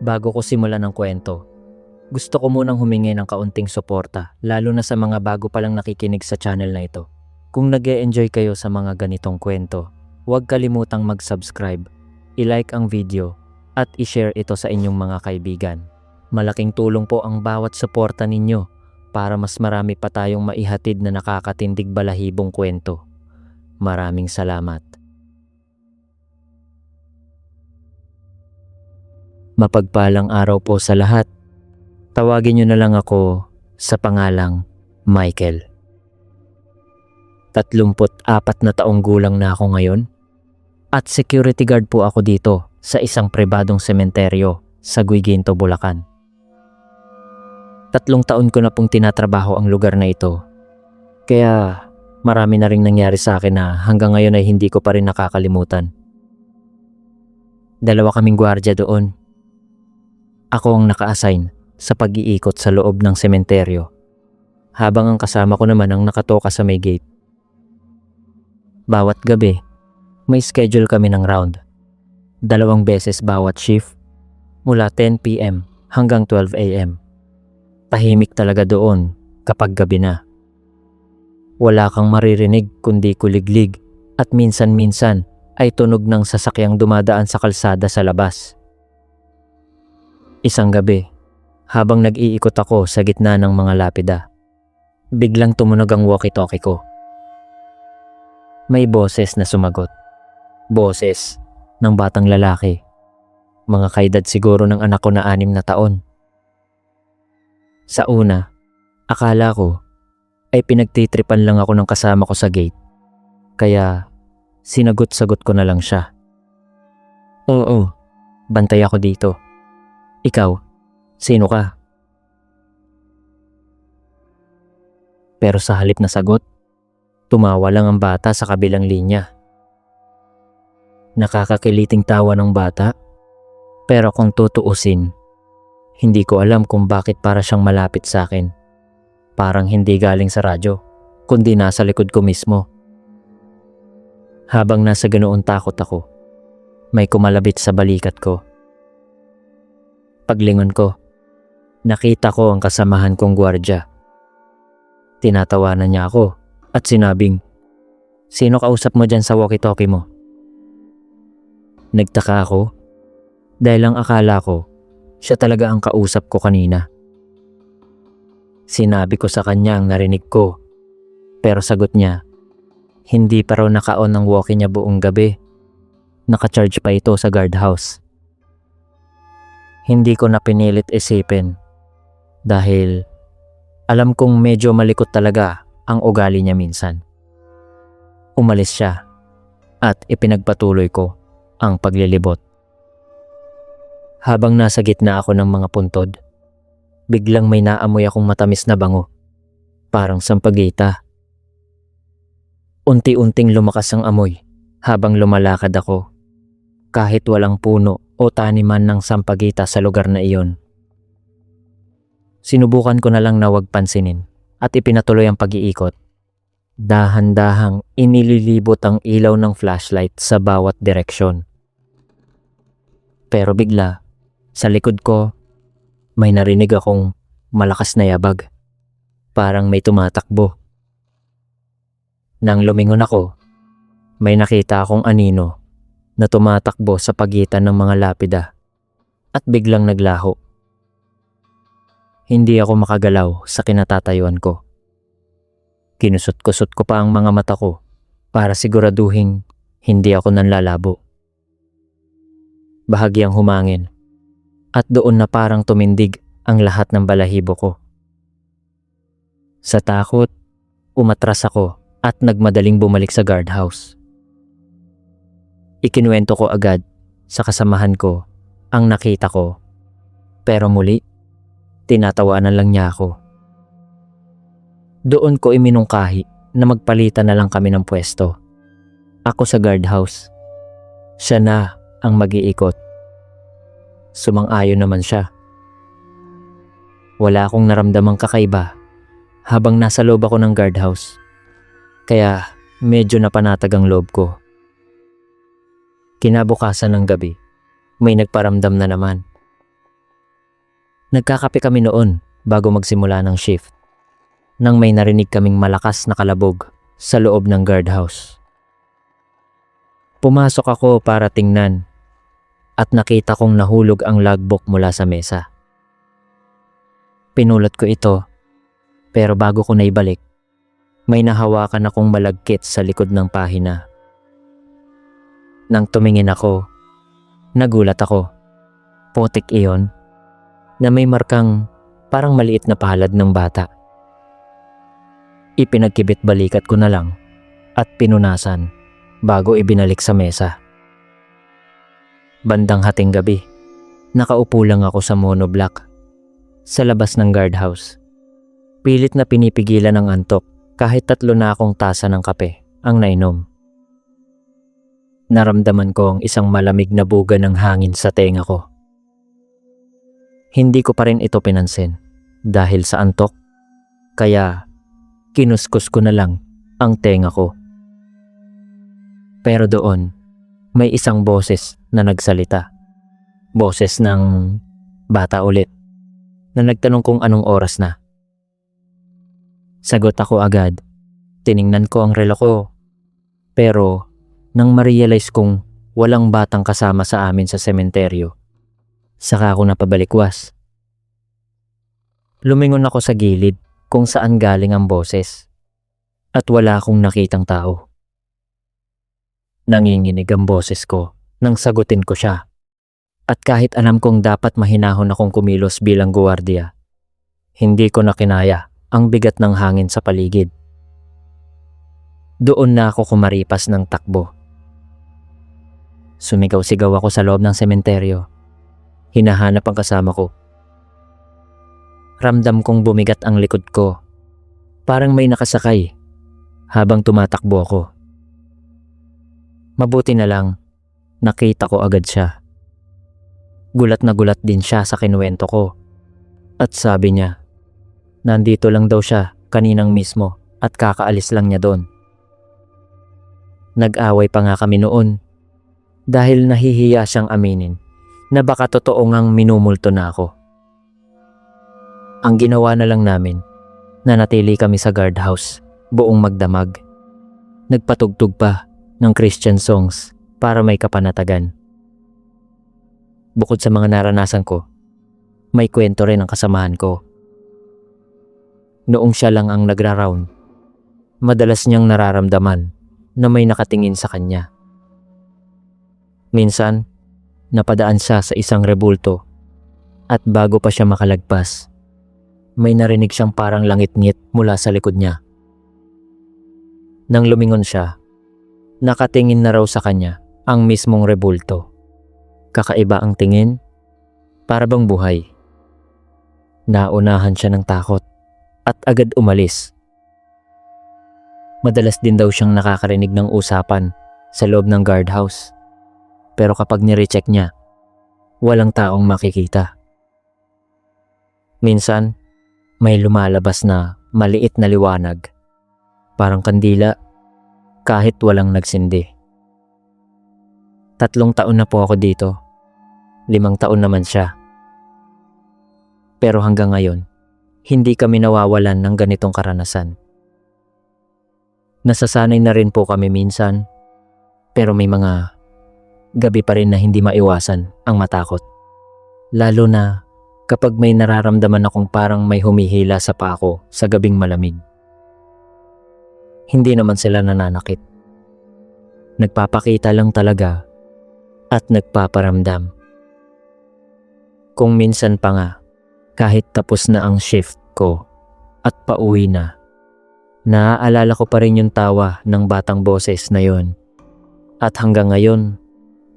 Bago ko simulan ng kwento, gusto ko munang humingi ng kaunting suporta, lalo na sa mga bago palang nakikinig sa channel na ito. Kung nag-e-enjoy kayo sa mga ganitong kwento, huwag kalimutang mag-subscribe, i-like ang video, at i-share ito sa inyong mga kaibigan. Malaking tulong po ang bawat suporta ninyo para mas marami pa tayong maihatid na nakakatindig balahibong kwento. Maraming salamat. Mapagpalang araw po sa lahat. Tawagin niyo na lang ako sa pangalang Michael. 34 na taong gulang na ako ngayon at security guard po ako dito sa isang pribadong sementeryo sa Guiguinto, Bulacan. 3 taon ko na pong tinatrabaho ang lugar na ito. Kaya marami na ring nangyari sa akin na hanggang ngayon ay hindi ko pa rin nakakalimutan. 2 kaming gwardiya doon. Ako ang naka-assign sa pag-iikot sa loob ng sementeryo, habang ang kasama ko naman ang nakatoka sa may gate. Bawat gabi, may schedule kami ng round. 2 beses bawat shift, mula 10 PM hanggang 12 AM. Tahimik talaga doon kapag gabi na. Wala kang maririnig kundi kuliglig at minsan-minsan ay tunog ng sasakyang dumadaan sa kalsada sa labas. Isang gabi, habang nag-iikot ako sa gitna ng mga lapida, biglang tumunog ang walkie-talkie ko. May boses na sumagot. Boses ng batang lalaki. Mga kaedad siguro ng anak ko na 6 na taon. Sa una, akala ko ay pinagtitripan lang ako ng kasama ko sa gate. Kaya sinagot-sagot ko na lang siya. Oo, bantay ako dito. Ikaw, sino ka? Pero sa halip na sagot, tumawa lang ang bata sa kabilang linya. Nakakakiliting tawa ng bata, pero kung tutuusin, hindi ko alam kung bakit para siyang malapit sa akin. Parang hindi galing sa radyo, kundi nasa likod ko mismo. Habang nasa ganoon takot ako, may kumalabit sa balikat ko. Paglingon ko, nakita ko ang kasamahan kong gwardya. Tinatawanan niya ako at sinabing, "Sino kausap mo dyan sa walkie-talkie mo?" Nagtaka ako dahil ang akala ko siya talaga ang kausap ko kanina. Sinabi ko sa kanya ang narinig ko, pero sagot niya, hindi pa raw naka-on ng walkie niya buong gabi. Naka-charge pa ito sa guardhouse. Hindi ko na pinilit isipin dahil alam kong medyo malikot talaga ang ugali niya minsan. Umalis siya at ipinagpatuloy ko ang paglilibot. Habang nasa gitna ako ng mga puntod, biglang may naamoy akong matamis na bango, parang sampagita. Unti-unting lumakas ang amoy habang lumalakad ako, kahit walang puno o taniman ng sampagita sa lugar na iyon. Sinubukan ko na lang na huwag pansinin at ipinatuloy ang pag-iikot. Dahan-dahang inililibot ang ilaw ng flashlight sa bawat direksyon. Pero bigla, sa likod ko, may narinig akong malakas na yabag. Parang may tumatakbo. Nang lumingon ako, may nakita akong anino na tumatakbo sa pagitan ng mga lapida at biglang naglaho. Hindi ako makagalaw sa kinatatayuan ko. Kinusot-kusot ko pa ang mga mata ko para siguraduhin hindi ako nanlalabo. Bahagyang humangin at doon na parang tumindig ang lahat ng balahibo ko. Sa takot, umatras ako at nagmadaling bumalik sa guardhouse. Ikinuwento ko agad sa kasamahan ko ang nakita ko, pero muli, tinatawanan lang niya ako. Doon ko iminungkahi na magpalitan na lang kami ng pwesto. Ako sa guardhouse. Siya na ang mag-iikot. Sumang-ayon naman siya. Wala akong naramdamang kakaiba habang nasa loob ako ng guardhouse. Kaya medyo napanatag ang loob ko. Kinabukasan ng gabi, may nagparamdam na naman. Nagkakape kami noon bago magsimula ng shift, nang may narinig kaming malakas na kalabog sa loob ng guardhouse. Pumasok ako para tingnan at nakita kong nahulog ang logbook mula sa mesa. Pinulot ko ito, pero bago ko naibalik, may nahawakan akong malagkit sa likod ng pahina. Nang tumingin ako, nagulat ako. Putik iyon na may markang parang maliit na palad ng bata. Ipinagkibit balikat ko na lang at pinunasan bago ibinalik sa mesa. Bandang hating gabi, nakaupo lang ako sa monoblock sa labas ng guardhouse. Pilit na pinipigilan ng antok kahit 3 na akong tasa ng kape ang nainom. Naramdaman ko ang isang malamig na buga ng hangin sa tenga ko. Hindi ko pa rin ito pinansin dahil sa antok, kaya kinuskus ko na lang ang tenga ko. Pero doon, may isang boses na nagsalita. Boses ng bata ulit na nagtanong kung anong oras na. Sagot ako agad. Tiningnan ko ang relo ko. Pero nang ma-realize kong walang batang kasama sa amin sa sementeryo, saka ako napabalikwas. Lumingon ako sa gilid kung saan galing ang boses at wala akong nakitang tao. Nanginginig ang boses ko nang sagutin ko siya. At kahit alam kong dapat mahinahon akong kumilos bilang guwardiya, hindi ko na kinaya ang bigat ng hangin sa paligid. Doon na ako kumaripas ng takbo. Sumigaw-sigaw ako sa loob ng sementeryo. Hinahanap ang kasama ko. Ramdam kong bumigat ang likod ko. Parang may nakasakay habang tumatakbo ako. Mabuti na lang, nakita ko agad siya. Gulat na gulat din siya sa kinuwento ko. At sabi niya, nandito lang daw siya kaninang mismo at kakaalis lang niya doon. Nag-away pa nga kami noon dahil nahihiya siyang aminin na baka totoo ngang minumulto na ako. Ang ginawa na lang namin, nanatili kami sa guardhouse buong magdamag. Nagpatugtog pa ng Christian songs para may kapanatagan. Bukod sa mga naranasan ko, may kwento rin ang kasamahan ko. Noong siya lang ang nagra-round, madalas niyang nararamdaman na may nakatingin sa kanya. Minsan, napadaan siya sa isang rebulto at bago pa siya makalagpas, may narinig siyang parang langit-ngit mula sa likod niya. Nang lumingon siya, nakatingin na raw sa kanya ang mismong rebulto. Kakaiba ang tingin, para bang buhay. Naunahan siya ng takot at agad umalis. Madalas din daw siyang nakakarinig ng usapan sa loob ng guardhouse. Pero kapag nirecheck niya, walang taong makikita. Minsan, may lumalabas na maliit na liwanag, parang kandila, kahit walang nagsindi. 3 taon na po ako dito. 5 taon naman siya. Pero hanggang ngayon, hindi kami nawawalan ng ganitong karanasan. Nasasanay na rin po kami minsan, pero may mga gabi pa rin na hindi maiwasan ang matakot. Lalo na kapag may nararamdaman akong parang may humihila sa paa ko sa gabing malamig. Hindi naman sila nananakit. Nagpapakita lang talaga at nagpaparamdam. Kung minsan pa nga, kahit tapos na ang shift ko at pauwi na, naaalala ko pa rin yung tawa ng batang boses na yon. At hanggang ngayon,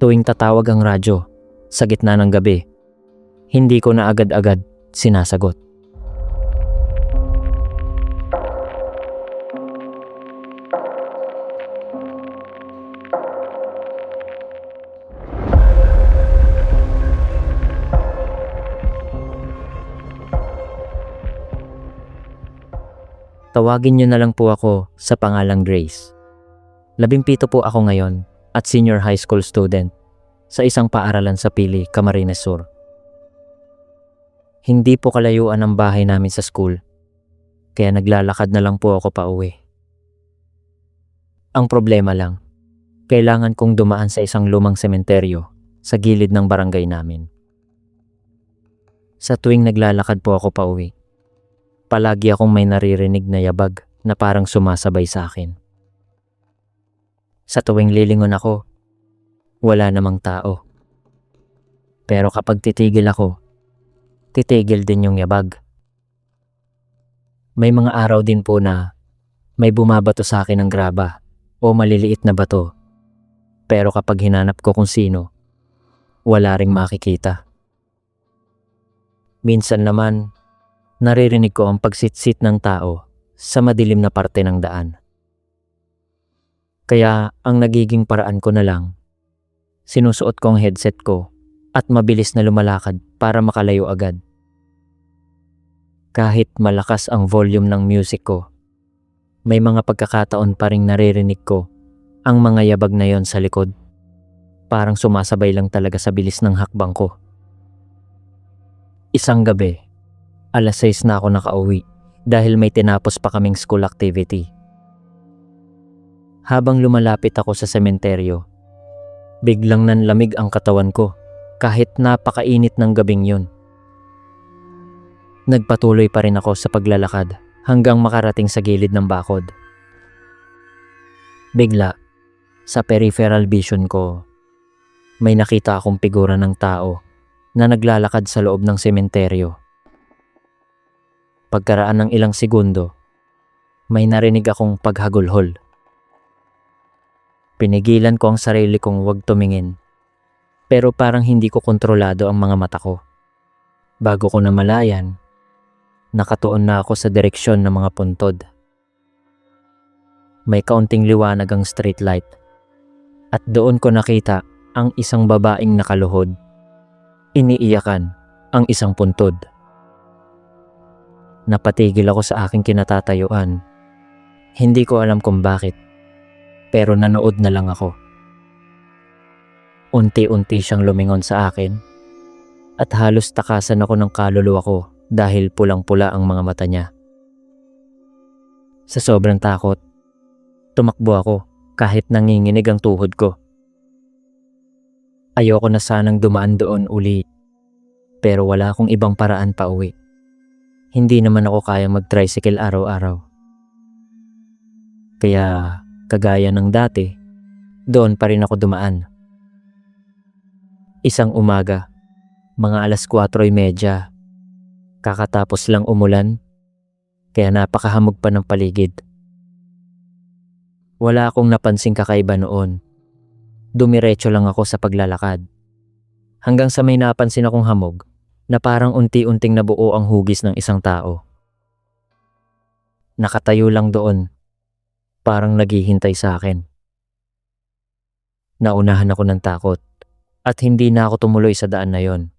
tuwing tatawag ang radyo sa gitna ng gabi, hindi ko na agad-agad sinasagot. Tawagin niyo na lang po ako sa pangalang Grace. 17 po ako ngayon at senior high school student sa isang paaralan sa Pili, Camarines Sur. Hindi po kalayuan ang bahay namin sa school, kaya naglalakad na lang po ako pauwi. Ang problema lang, kailangan kong dumaan sa isang lumang sementeryo sa gilid ng barangay namin. Sa tuwing naglalakad po ako pauwi, palagi akong may naririnig na yabag na parang sumasabay sa akin. Sa tuwing lilingon ako, wala namang tao. Pero kapag titigil ako, titigil din yung yabag. May mga araw din po na may bumabato sa akin ng graba o maliliit na bato. Pero kapag hinanap ko kung sino, wala ring makikita. Minsan naman, naririnig ko ang pagsitsit ng tao sa madilim na parte ng daan. Kaya ang nagiging paraan ko na lang, sinusuot ko ang headset ko at mabilis na lumalakad para makalayo agad. Kahit malakas ang volume ng music ko, may mga pagkakataon pa ring naririnig ko ang mga yabag na yon sa likod. Parang sumasabay lang talaga sa bilis ng hakbang ko. Isang gabi, 6:00 na ako nakauwi dahil may tinapos pa kaming school activity. Habang lumalapit ako sa sementeryo, biglang nanlamig ang katawan ko kahit napakainit ng gabing yun. Nagpatuloy pa rin ako sa paglalakad hanggang makarating sa gilid ng bakod. Bigla, sa peripheral vision ko, may nakita akong figura ng tao na naglalakad sa loob ng sementeryo. Pagkaraan ng ilang segundo, may narinig akong paghagulhol. Pinigilan ko ang sarili kong huwag tumingin, pero parang hindi ko kontrolado ang mga mata ko. Bago ko namalayan, nakatuon na ako sa direksyon ng mga puntod. May kaunting liwanag ang streetlight at doon ko nakita ang isang babaeng nakaluhod. Iniiyakan ang isang puntod. Napatigil ako sa aking kinatatayuan. Hindi ko alam kung bakit, pero nanood na lang ako. Unti-unti siyang lumingon sa akin at halos takasan ako ng kaluluwa ko dahil pulang-pula ang mga mata niya. Sa sobrang takot, tumakbo ako kahit nanginginig ang tuhod ko. Ayoko na sanang dumaan doon uli, pero wala akong ibang paraan pa uwi. Hindi naman ako kayang mag-tricycle araw-araw. Kaya, kagaya ng dati, doon pa rin ako dumaan. Isang umaga, mga 4:30, kakatapos lang umulan, kaya napakahamog pa ng paligid. Wala akong napansing kakaiba noon. Dumiretso lang ako sa paglalakad. Hanggang sa may napansin akong hamog na parang unti-unting nabuo ang hugis ng isang tao. Nakatayo lang doon, parang naghihintay sa akin. Naunahan ako ng takot at hindi na ako tumuloy sa daan na yon.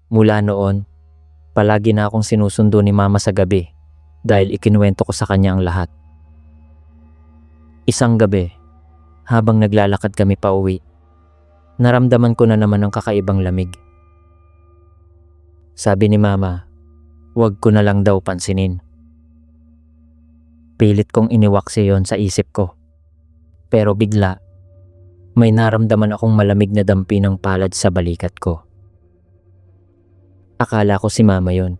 Mula noon, palagi na akong sinusundo ni Mama sa gabi dahil ikinuwento ko sa kanya ang lahat. Isang gabi, habang naglalakad kami pauwi, naramdaman ko na naman ang kakaibang lamig. Sabi ni Mama, huwag ko na lang daw pansinin. Pilit kong iniwaksi yon sa isip ko. Pero bigla, may naramdaman akong malamig na dampi ng palad sa balikat ko. Akala ko si Mama yon,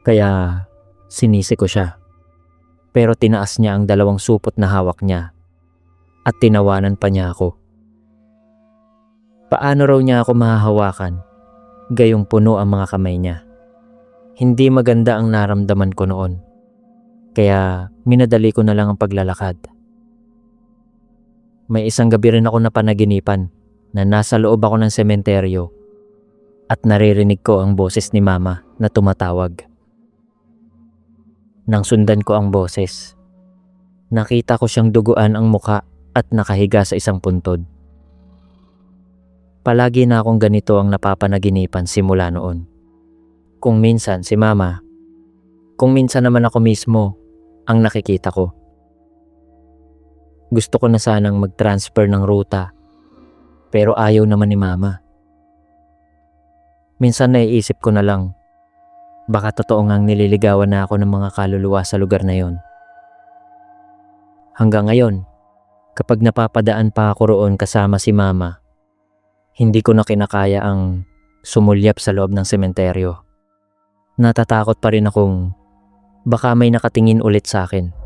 kaya sinisi ko siya. Pero tinaas niya ang 2 supot na hawak niya at tinawanan pa niya ako. Paano raw niya ako mahahawakan, gayong puno ang mga kamay niya? Hindi maganda ang naramdaman ko noon, kaya minadali ko na lang ang paglalakad. May isang gabi rin ako napanaginipan na nasa loob ako ng sementeryo at naririnig ko ang boses ni Mama na tumatawag. Nang sundan ko ang boses, nakita ko siyang duguan ang muka at nakahiga sa isang puntod. Palagi na akong ganito ang napapanaginipan simula noon. Kung minsan si Mama, kung minsan naman ako mismo ang nakikita ko. Gusto ko na sanang mag-transfer ng ruta, pero ayaw naman ni Mama. Minsan naiisip ko na lang, baka totoo ngang nililigawan na ako ng mga kaluluwa sa lugar na yon. Hanggang ngayon, kapag napapadaan pa ako roon kasama si mama, hindi ko na kinakaya ang sumulyap sa loob ng sementeryo. Natatakot pa rin akong baka may nakatingin ulit sa akin.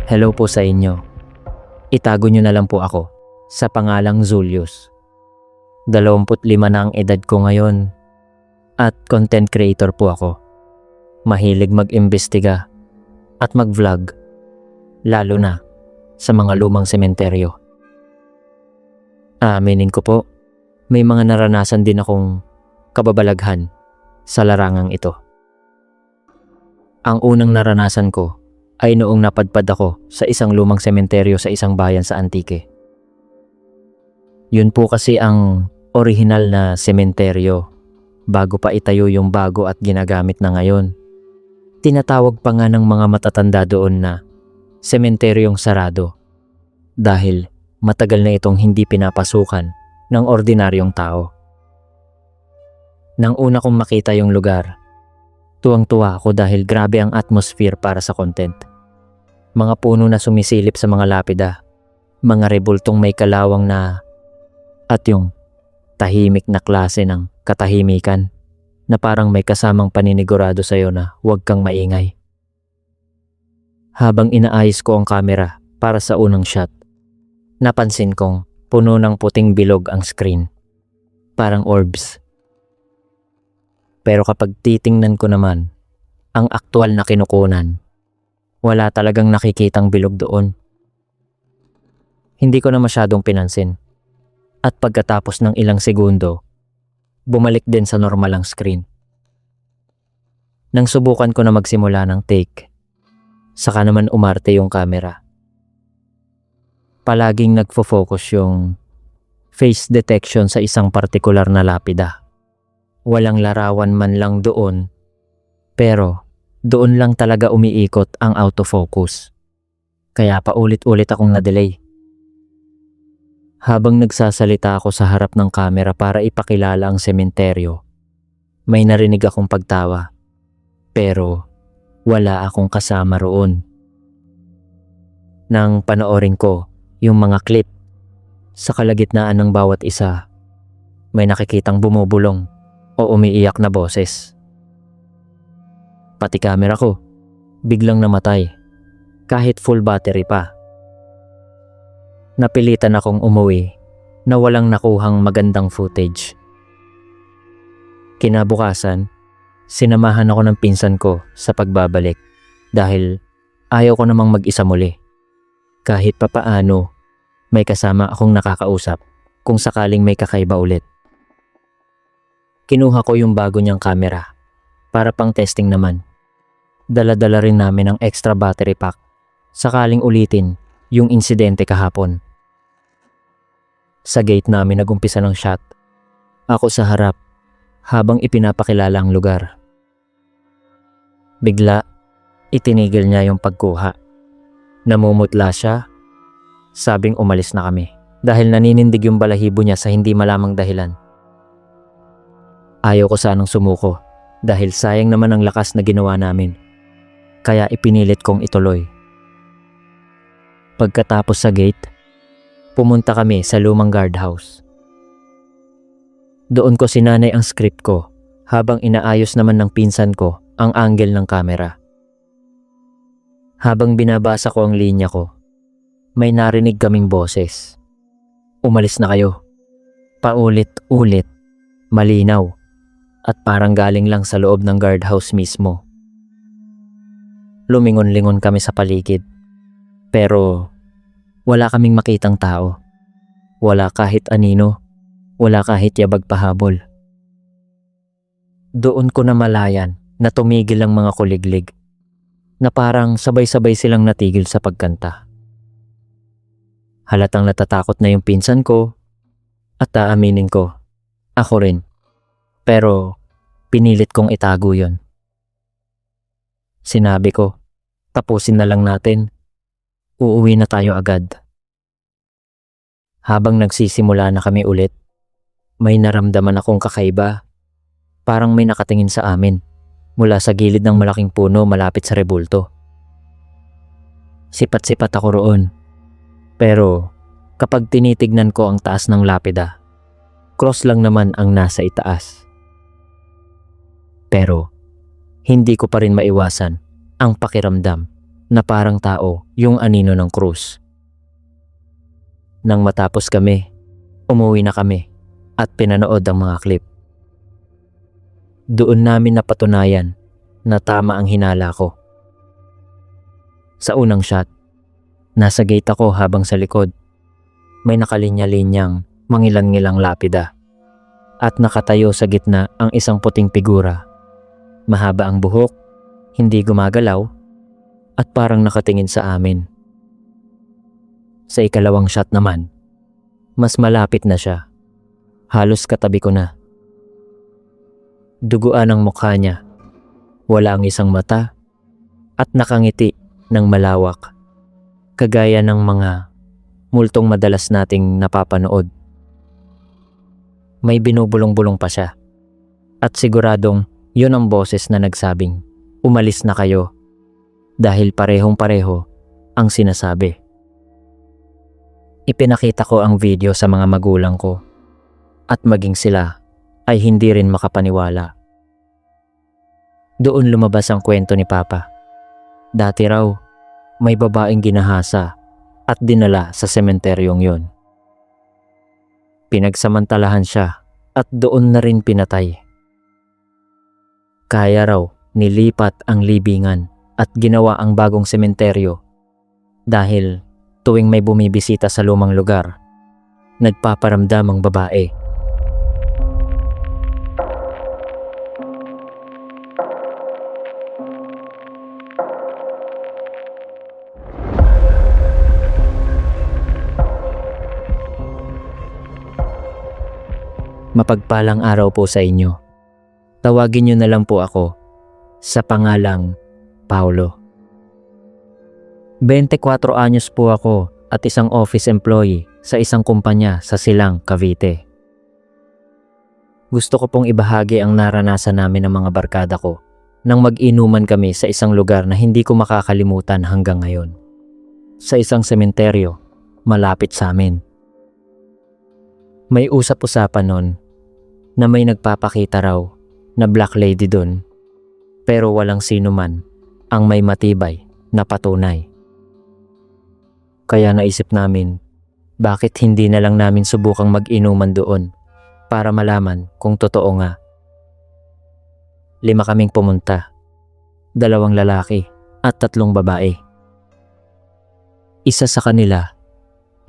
Hello po sa inyo. Itago nyo na lang po ako sa pangalang Julius. 25 na ang edad ko ngayon at content creator po ako. Mahilig mag-imbestiga at mag-vlog, lalo na sa mga lumang sementeryo. Aminin ko po, may mga naranasan din akong kababalaghan sa larangang ito. Ang unang naranasan ko ay noong napadpad ako sa isang lumang sementeryo sa isang bayan sa Antique. Yun po kasi ang orihinal na sementeryo bago pa itayo yung bago at ginagamit na ngayon. Tinatawag pa nga ng mga matatanda doon na sementeryong sarado dahil matagal na itong hindi pinapasukan ng ordinaryong tao. Nang una kong makita yung lugar, tuwang-tuwa ako dahil grabe ang atmosphere para sa content. Mga puno na sumisilip sa mga lapida, mga rebultong may kalawang na at yung tahimik na klase ng katahimikan na parang may kasamang paninigurado sa'yo na huwag kang maingay. Habang inaayos ko ang kamera para sa unang shot, napansin kong puno ng puting bilog ang screen. Parang orbs. Pero kapag titingnan ko naman ang aktual na kinukunan, wala talagang nakikitang bilog doon. Hindi ko na masyadong pinansin. At pagkatapos ng ilang segundo, bumalik din sa normal ang screen. Nang subukan ko na magsimula ng take, saka naman umarte yung camera. Palaging nagfo-focus yung face detection sa isang partikular na lapida. Walang larawan man lang doon, pero doon lang talaga umiikot ang autofocus. Kaya paulit-ulit akong na-delay. Habang nagsasalita ako sa harap ng kamera para ipakilala ang sementeryo, may narinig akong pagtawa. Pero wala akong kasama roon. Nang panoorin ko yung mga clip, sa kalagitnaan ng bawat isa, may nakikitang bumubulong o umiiyak na boses. Pati camera ko, biglang namatay, kahit full battery pa. Napilitan akong umuwi na walang nakuhang magandang footage. Kinabukasan, sinamahan ako ng pinsan ko sa pagbabalik dahil ayaw ko namang mag-isa muli. Kahit papaano, may kasama akong nakakausap kung sakaling may kakaiba ulit. Kinuha ko yung bago niyang camera para pang testing naman. Dala-dala rin namin ang extra battery pack sakaling ulitin yung insidente kahapon. Sa gate namin nagumpisa ng shot. Ako sa harap habang ipinapakilala ang lugar. Bigla, itinigil niya yung pagkuha. Namumutla siya, sabing umalis na kami dahil naninindig yung balahibo niya sa hindi malamang dahilan. Ayaw ko sanang sumuko dahil sayang naman ang lakas na ginawa namin. Kaya ipinilit kong ituloy. Pagkatapos sa gate, pumunta kami sa lumang guardhouse. Doon ko sinanay ang script ko habang inaayos naman ng pinsan ko ang angle ng camera. Habang binabasa ko ang linya ko, may narinig kaming boses. Umalis na kayo. Paulit-ulit, malinaw, at parang galing lang sa loob ng guardhouse mismo. Lumingon-lingon kami sa paligid, pero wala kaming makitang tao. Wala kahit anino, wala kahit yabag pahabol. Doon ko namalayan na tumigil ang mga kuliglig, na parang sabay-sabay silang natigil sa pagkanta. Halatang natatakot na yung pinsan ko, at aaminin ko, ako rin. Pero Pinilit kong itago yon. Sinabi ko, tapusin na lang natin. Uuwi na tayo agad. Habang nagsisimula na kami ulit, may naramdaman akong kakaiba. Parang may nakatingin sa amin mula sa gilid ng malaking puno malapit sa rebulto. Sipat-sipat ako roon. Pero kapag tinitignan ko ang taas ng lapida, cross lang naman ang nasa itaas. Pero hindi ko pa rin maiwasan ang pakiramdam na parang tao yung anino ng krus. Nang matapos kami, umuwi na kami at pinanood ang mga clip. Doon namin napatunayan na tama ang hinala ko. Sa unang shot, nasa gate ako habang sa likod may nakalinya-linyang mangilan-ngilang lapida at nakatayo sa gitna ang isang puting figura. Mahaba ang buhok, hindi gumagalaw at parang nakatingin sa amin. Sa ikalawang shot naman, mas malapit na siya. Halos katabi ko na. Duguan ang mukha niya. Wala ang isang mata at nakangiti ng malawak. Kagaya ng mga multong madalas nating napapanood. May binubulong-bulong pa siya. At siguradong yun ang boses na nagsabing, umalis na kayo. Dahil parehong-pareho ang sinasabi. Ipinakita ko ang video sa mga magulang ko at maging sila ay hindi rin makapaniwala. Doon lumabas ang kwento ni Papa. Dati raw, may babaeng ginahasa at dinala sa sementeryong yon. Pinagsamantalahan siya at doon na rin pinatay. Kaya raw nilipat ang libingan at ginawa ang bagong sementeryo dahil tuwing may bumibisita sa lumang lugar, nagpaparamdam ang babae. Mapagpalang araw po sa inyo. Tawagin niyo na lang po ako sa pangalang Paulo. 24 anyos po ako at isang office employee sa isang kumpanya sa Silang, Cavite. Gusto ko pong ibahagi ang naranasan namin ng mga barkada ko nang mag-inuman kami sa isang lugar na hindi ko makakalimutan hanggang ngayon. Sa isang sementeryo, malapit sa amin. May usap-usapan nun na may nagpapakita raw na black lady dun, pero walang sino man ang may matibay na patunay. Kaya naisip namin, bakit hindi na lang namin subukang mag-inuman doon para malaman kung totoo nga. 5 kaming pumunta, 2 lalaki at 3 babae. Isa sa kanila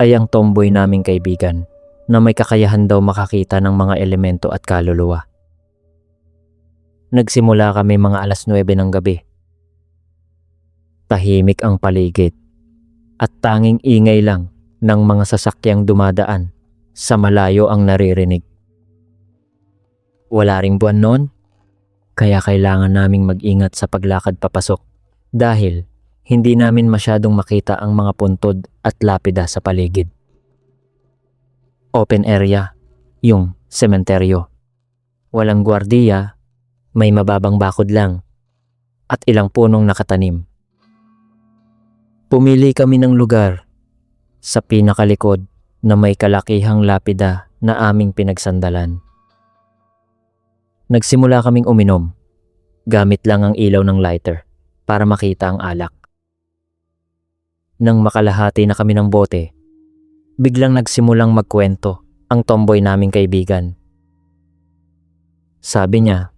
ay ang tomboy naming kaibigan na may kakayahan daw makakita ng mga elemento at kaluluwa. Nagsimula kami mga 9:00 ng gabi. Tahimik ang paligid at tanging ingay lang ng mga sasakyang dumadaan sa malayo ang naririnig. Wala ring buwan noon, kaya kailangan naming mag-ingat sa paglakad papasok dahil hindi namin masyadong makita ang mga puntod at lapida sa paligid. Open area, yung sementeryo. Walang gwardiya, may mababang bakod lang, at ilang punong nakatanim. Pumili kami ng lugar sa pinakalikod na may kalakihang lapida na aming pinagsandalan. Nagsimula kaming uminom, gamit lang ang ilaw ng lighter para makita ang alak. Nang makalahati na kami ng bote, biglang nagsimulang magkwento ang tomboy naming kaibigan. Sabi niya,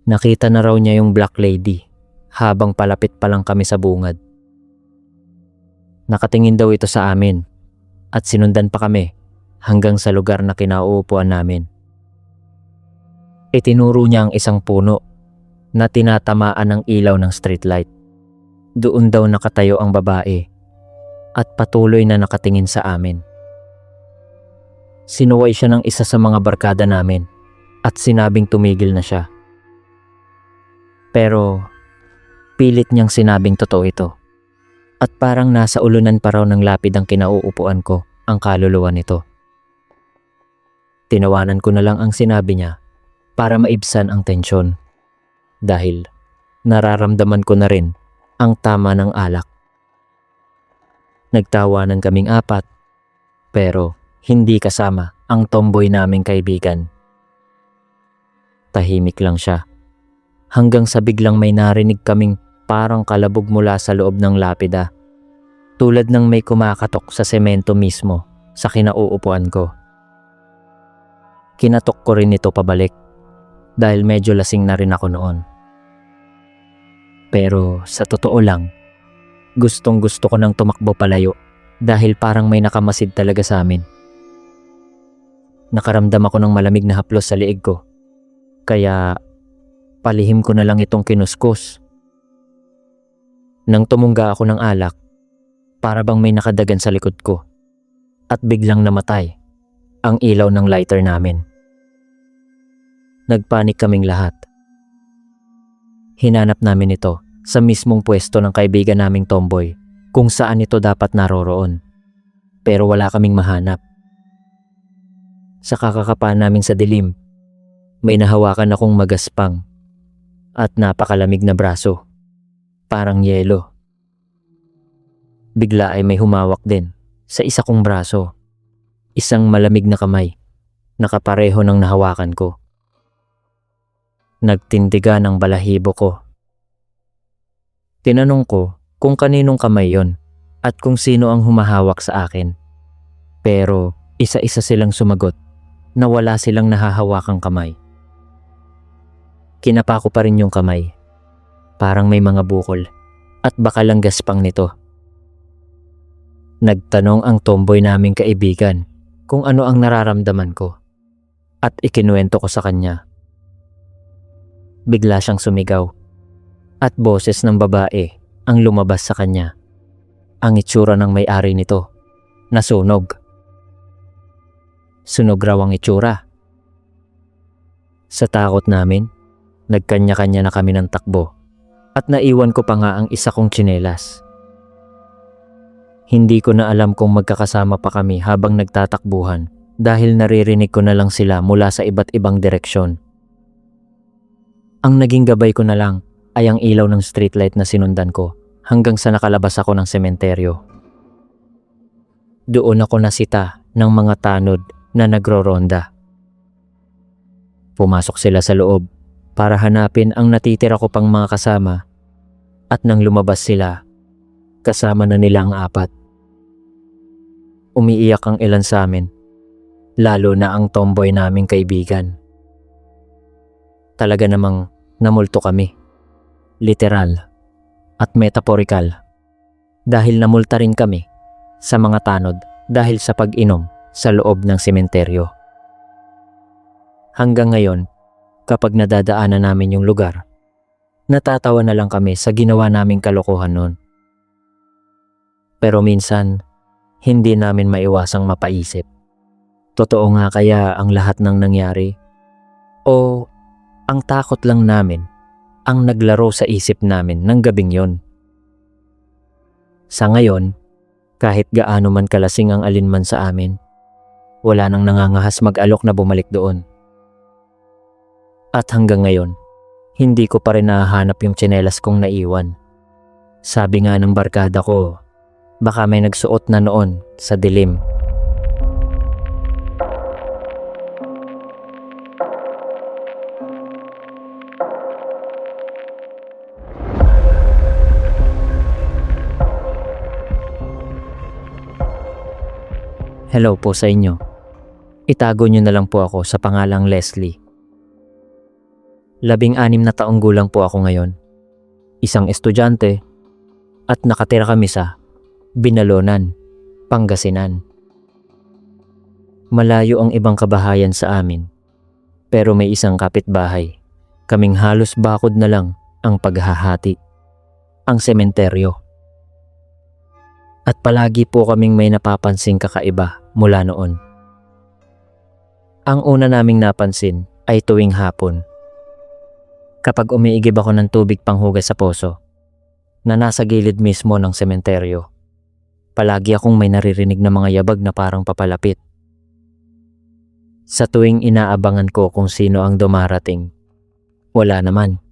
nakita na raw niya yung black lady habang palapit pa lang kami sa bungad. Nakatingin daw ito sa amin at sinundan pa kami hanggang sa lugar na kinauupuan namin. Itinuro niya ang isang puno na tinatamaan ng ilaw ng streetlight. Doon daw nakatayo ang babae at patuloy na nakatingin sa amin. Sinuway siya ng isa sa mga barkada namin at sinabing tumigil na siya. Pero pilit niyang sinabing totoo ito. At parang nasa ulunan pa raw ng lapid ang kinauupuan ko ang kaluluwa nito. Tinawanan ko na lang ang sinabi niya para maibsan ang tensyon. Dahil nararamdaman ko na rin ang tama ng alak. Nagtawanan kaming apat, pero hindi kasama ang tomboy naming kaibigan. Tahimik lang siya, hanggang sa biglang may narinig kaming parang kalabog mula sa loob ng lapida, tulad ng may kumakatok sa semento mismo sa kinauupuan ko. Kinatok ko rin ito pabalik dahil medyo lasing na rin ako noon. Pero sa totoo lang, gustong gusto ko nang tumakbo palayo dahil parang may nakamasid talaga sa amin. Nakaramdam ako ng malamig na haplos sa liig ko, kaya palihim ko na lang itong kinuskus. Nang tumungga ako ng alak, para bang may nakadagan sa likod ko at biglang namatay ang ilaw ng lighter namin. Nagpanik kaming lahat. Hinanap namin ito sa mismong pwesto ng kaibigan naming tomboy kung saan ito dapat naroroon, pero wala kaming mahanap. Sa kakakapan namin sa dilim, may nahawakan akong magaspang at napakalamig na braso, parang yelo. Bigla ay may humawak din sa isa kong braso, isang malamig na kamay, nakapareho ng nahawakan ko. Nagtindigan ang balahibo ko. Tinanong ko kung kaninong kamay yon at kung sino ang humahawak sa akin. Pero isa-isa silang sumagot na wala silang nahahawakang kamay. Kinapa ko pa rin yung kamay. Parang may mga bukol at baka lang gaspang nito. Nagtanong ang tomboy naming kaibigan kung ano ang nararamdaman ko at ikinuwento ko sa kanya. Bigla siyang sumigaw at boses ng babae ang lumabas sa kanya. Ang itsura ng may-ari nito, nasunog. Sunog raw ang itsura. Sa takot namin, nagkanya-kanya na kami ng takbo at naiwan ko pa nga ang isa kong tsinelas. Hindi ko na alam kung magkakasama pa kami habang nagtatakbuhan dahil naririnig ko na lang sila mula sa iba't ibang direksyon. Ang naging gabay ko na lang ay ang ilaw ng streetlight na sinundan ko hanggang sa nakalabas ako ng sementeryo. Doon ako nasita ng mga tanod na nagroronda. Pumasok sila sa loob para hanapin ang natitira ko pang mga kasama at nang lumabas sila, kasama na nila ang apat. Umiiyak ang ilan sa amin, lalo na ang tomboy naming kaibigan. Talaga namang namulto kami, literal at metaporikal, dahil namulta rin kami sa mga tanod dahil sa pag-inom sa loob ng sementeryo. Hanggang ngayon, kapag nadadaanan namin yung lugar, natatawa na lang kami sa ginawa naming kalokohan noon. Pero minsan, hindi namin maiwasang mapaisip. Totoo nga kaya ang lahat ng nangyari? O ang takot lang namin ang naglaro sa isip namin ng gabing yon? Sa ngayon, kahit gaano man kalasing ang alinman sa amin, wala nang nangangahas mag-alok na bumalik doon. At hanggang ngayon, hindi ko pa rin nahahanap yung tsinelas kong naiwan. Sabi nga ng barkada ko, baka may nagsuot na noon sa dilim. Hello po sa inyo. Itago nyo na lang po ako sa pangalang Leslie. 16 na taong gulang po ako ngayon. Isang estudyante at nakatira kami sa Binalonan, Pangasinan. Malayo ang ibang kabahayan sa amin, pero may isang kapitbahay. Kaming halos bakod na lang ang paghahati, ang sementeryo. At palagi po kaming may napapansing kakaiba mula noon. Ang una naming napansin ay tuwing hapon. Kapag umiigib ako ng tubig panghugas sa poso, na nasa gilid mismo ng sementeryo, palagi akong may naririnig na mga yabag na parang papalapit. Sa tuwing inaabangan ko kung sino ang dumarating, wala naman.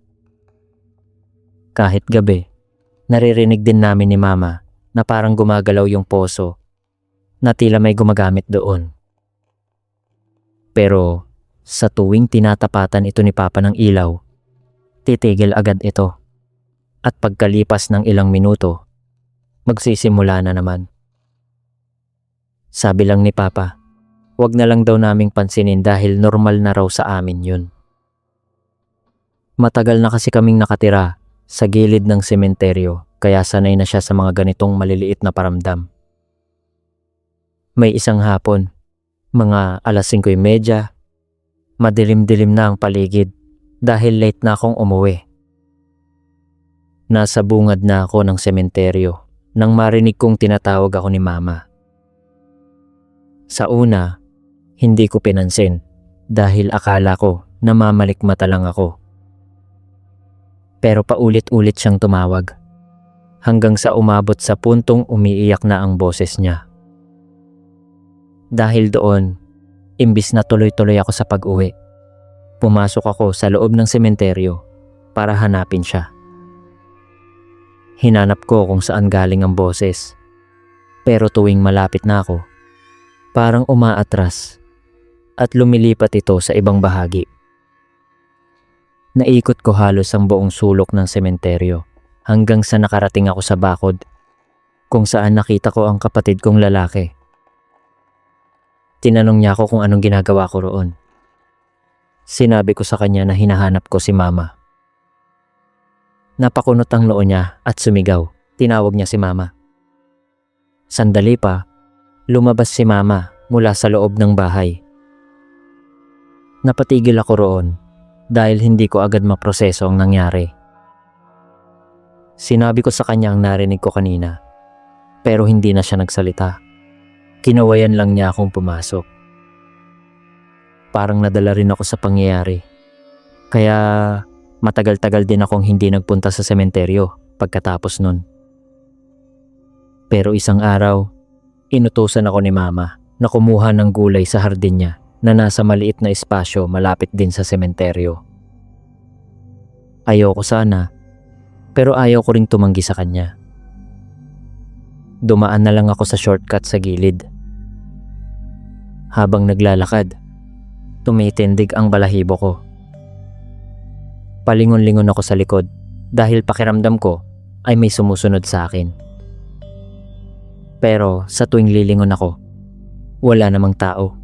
Kahit gabi, naririnig din namin ni Mama na parang gumagalaw yung poso na tila may gumagamit doon. Pero sa tuwing tinatapatan ito ni Papa ng ilaw, titigil agad ito. At pagkalipas ng ilang minuto, magsisimula na naman. Sabi lang ni Papa, wag na lang daw naming pansinin dahil normal na raw sa amin yun. Matagal na kasi kaming nakatira sa gilid ng sementeryo kaya sanay na siya sa mga ganitong maliliit na paramdam. May isang hapon, mga 5:30, madilim-dilim na ang paligid dahil late na akong umuwi. Nasa bungad na ako ng sementeryo nang marinig kong tinatawag ako ni Mama. Sa una, hindi ko pinansin dahil akala ko namamalikmata lang ako. Pero paulit-ulit siyang tumawag hanggang sa umabot sa puntong umiiyak na ang boses niya. Dahil doon, imbis na tuloy-tuloy ako sa pag-uwi, pumasok ako sa loob ng sementeryo para hanapin siya. Hinanap ko kung saan galing ang boses. Pero tuwing malapit na ako, parang umaatras at lumilipat ito sa ibang bahagi. Naikot ko halos ang buong sulok ng sementeryo hanggang sa nakarating ako sa bakod kung saan nakita ko ang kapatid kong lalaki. Tinanong niya ako kung anong ginagawa ko roon. Sinabi ko sa kanya na hinahanap ko si Mama. Napakunot ang noo niya at sumigaw. Tinawag niya si Mama. Sandali pa, lumabas si Mama mula sa loob ng bahay. Napatigil ako roon dahil hindi ko agad maproseso ang nangyari. Sinabi ko sa kanya ang narinig ko kanina, pero hindi na siya nagsalita. Kinawayan lang niya akong pumasok. Parang nadala rin ako sa pangyayari. Kaya matagal-tagal din akong hindi nagpunta sa sementeryo pagkatapos nun. Pero isang araw, inutusan ako ni Mama na kumuha ng gulay sa hardin niya na nasa maliit na espasyo malapit din sa sementeryo. Ayoko sana, pero ayaw ko ring tumanggi sa kanya. Dumaan na lang ako sa shortcut sa gilid. Habang naglalakad, tumitindig ang balahibo ko. Palingon-lingon ako sa likod dahil pakiramdam ko ay may sumusunod sa akin. Pero sa tuwing lilingon ako, wala namang tao.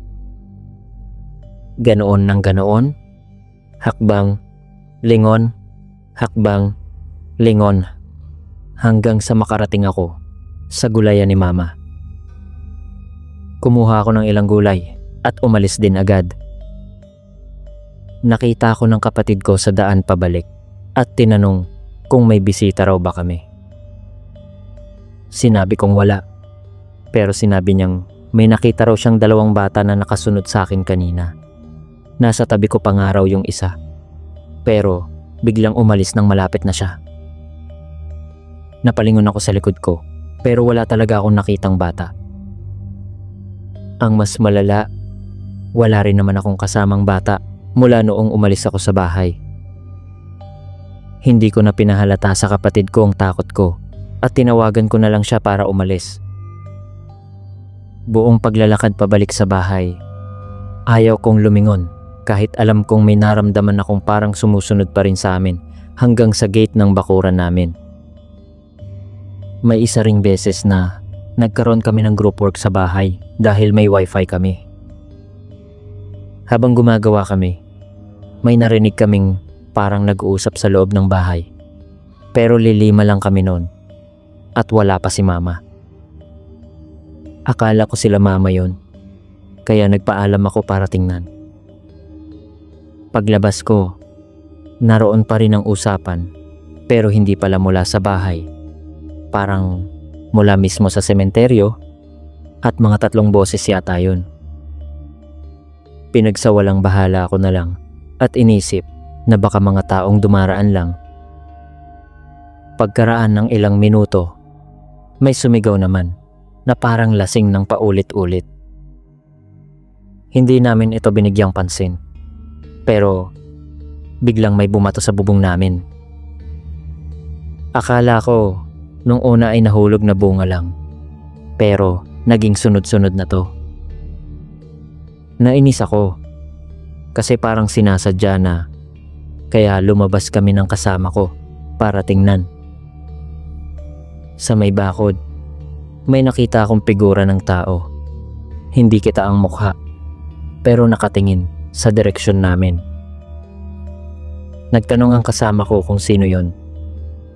Ganoon ng ganoon, hakbang, lingon, hakbang, lingon, hanggang sa makarating ako sa gulayan ni Mama. Kumuha ako ng ilang gulay at umalis din agad. Nakita ko ng kapatid ko sa daan pabalik at tinanong kung may bisita raw ba kami. Sinabi kong wala, pero sinabi niyang may nakita raw siyang 2 bata na nakasunod sa akin kanina. Nasa tabi ko pa nga raw yung isa, pero biglang umalis nang malapit na siya. Napalingon ako sa likod ko, pero wala talaga akong nakitang bata. Ang mas malala, wala rin naman akong kasamang bata mula noong umalis ako sa bahay. Hindi ko na pinahalata sa kapatid ko ang takot ko at tinawagan ko na lang siya para umalis. Buong paglalakad pabalik sa bahay, ayaw kong lumingon kahit alam kong may naramdaman akong parang sumusunod pa rin sa amin hanggang sa gate ng bakuran namin. May isa ring beses na nagkaroon kami ng group work sa bahay dahil may wifi kami. Habang gumagawa kami, may narinig kaming parang nag-uusap sa loob ng bahay. Pero lilima lang kami noon at wala pa si Mama. Akala ko sila Mama yon, kaya nagpaalam ako para tingnan. Paglabas ko, naroon pa rin ang usapan pero hindi pala mula sa bahay. Parang mula mismo sa sementeryo at mga 3 boses yata yun. Pinagsawalang bahala ako na lang at inisip na baka mga taong dumaraan lang. Pagkaraan ng ilang minuto, may sumigaw naman na parang lasing ng paulit-ulit. Hindi namin ito binigyang pansin, pero biglang may bumato sa bubong namin. Akala ko nung una ay nahulog na bunga lang, pero naging sunod-sunod na to. Nainis ako kasi parang sinasadya na, kaya lumabas kami ng kasama ko para tingnan. Sa may bakod, may nakita akong figura ng tao. Hindi kita ang mukha, pero nakatingin sa direksyon namin. Nagtanong ang kasama ko kung sino yon,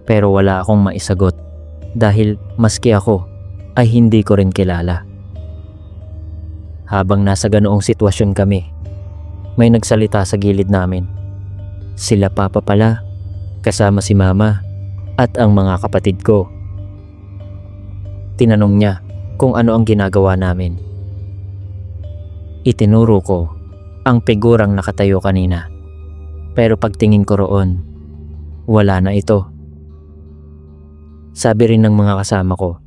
pero wala akong maisagot dahil maski ako ay hindi ko rin kilala. Habang nasa ganoong sitwasyon kami, may nagsalita sa gilid namin. Sila papa pala, kasama si mama at ang mga kapatid ko. Tinanong niya kung ano ang ginagawa namin. Itinuro ko ang figurang nakatayo kanina, pero pagtingin ko roon, wala na ito. Sabi rin ng mga kasama ko,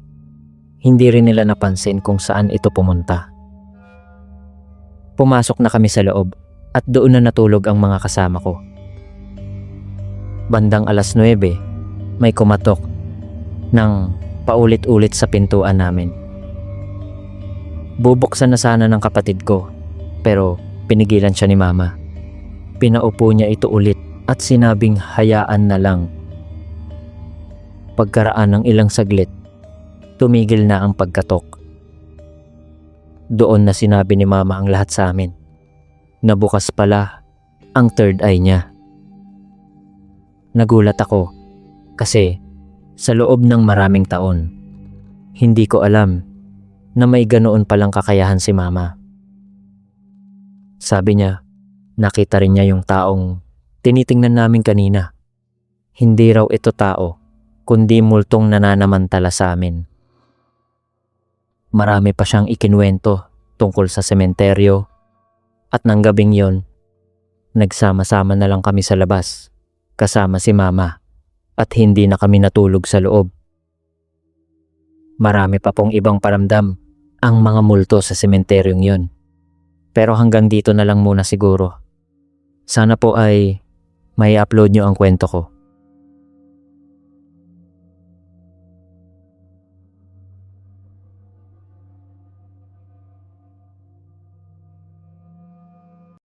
hindi rin nila napansin kung saan ito pumunta. Pumasok na kami sa loob at doon na natulog ang mga kasama ko. Bandang 9:00, may kumatok ng paulit-ulit sa pintuan namin. Bubuksan na sana ng kapatid ko, pero pinigilan siya ni mama. Pinaupo niya ito ulit at sinabing hayaan na lang. Pagkaraan ng ilang saglit, tumigil na ang pagkatok. Doon na sinabi ni mama ang lahat sa amin. Nabukas pala ang third eye niya. Nagulat ako kasi sa loob ng maraming taon, hindi ko alam na may ganoon palang kakayahan si mama. Sabi niya, nakita rin niya yung taong tinitingnan namin kanina. Hindi raw ito tao, kundi multong nananamantala sa amin. Marami pa siyang ikinuwento tungkol sa sementeryo at nang gabing yon, nagsama-sama na lang kami sa labas kasama si mama at hindi na kami natulog sa loob. Marami pa pong ibang paramdam ang mga multo sa sementeryong yon. Pero hanggang dito na lang muna siguro. Sana po ay may upload nyo ang kwento ko.